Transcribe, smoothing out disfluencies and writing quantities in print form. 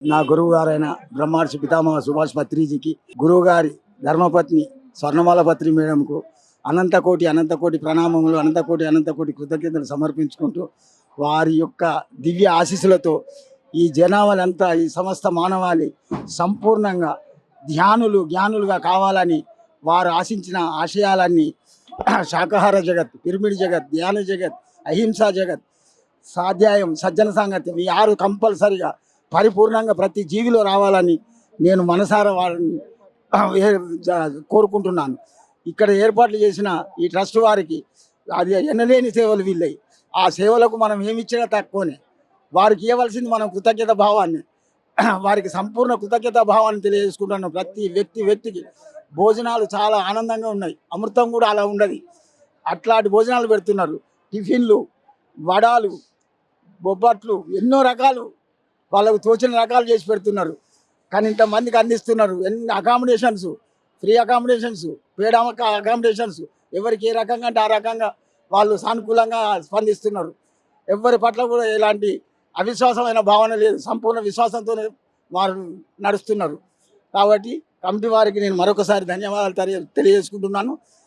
నా గురువు గారైన బ్రహ్మర్షి పితామహ సుభాష్ పత్రిజీకి, గురువు గారి ధర్మపత్ని స్వర్ణమాల పత్రి మేడంకు అనంతకోటి ప్రణామములు, అనంతకోటి కృతజ్ఞతలు సమర్పించుకుంటూ, వారి యొక్క దివ్య ఆశీస్సులతో ఈ జనాభాలంతా, ఈ సమస్త మానవాళి సంపూర్ణంగా జ్ఞానులుగా కావాలని వారు ఆశించిన ఆశయాలన్నీ శాకాహార జగత్, పిరమిడ్ జగత్, ధ్యాన జగత్, అహింసా జగత్, స్వాధ్యాయం, సజ్జన సాంగత్యం, ఈ 6 కంపల్సరిగా పరిపూర్ణంగా ప్రతి జీవిలో రావాలని నేను మనసారా వారిని కోరుకుంటున్నాను. ఇక్కడ ఏర్పాట్లు చేసిన ఈ ట్రస్ట్ వారికి అది ఎన్నలేని సేవలు వీళ్ళయి. ఆ సేవలకు మనం ఏమిచ్చినా తక్కువనే. వారికి ఇవ్వవలసింది మనం కృతజ్ఞత భావాన్ని, వారికి సంపూర్ణ కృతజ్ఞత భావాన్ని తెలియజేసుకుంటున్నాను. ప్రతి వ్యక్తికి భోజనాలు చాలా ఆనందంగా ఉన్నాయి. అమృతం కూడా అలా ఉండదు. అట్లాంటి భోజనాలు పెడుతున్నారు. టిఫిన్లు, వడాలు, బొబ్బట్లు, ఎన్నో రకాలు వాళ్ళకు తోచిన రకాలు చేసి పెడుతున్నారు. కానీ ఇంతమందికి అందిస్తున్నారు. ఎన్ని అకామిడేషన్స్, ఫ్రీ అకామిడేషన్స్, పేడ్ అకామిడేషన్స్, ఎవరికి ఏ రకంగా అంటే ఆ రకంగా వాళ్ళు సానుకూలంగా స్పందిస్తున్నారు. ఎవరి పట్ల కూడా ఎలాంటి అవిశ్వాసమైన భావన లేదు. సంపూర్ణ విశ్వాసంతోనే వారు నడుస్తున్నారు. కాబట్టి కమిటీ వారికి నేను మరొకసారి ధన్యవాదాలు తెలియజేసుకుంటున్నాను.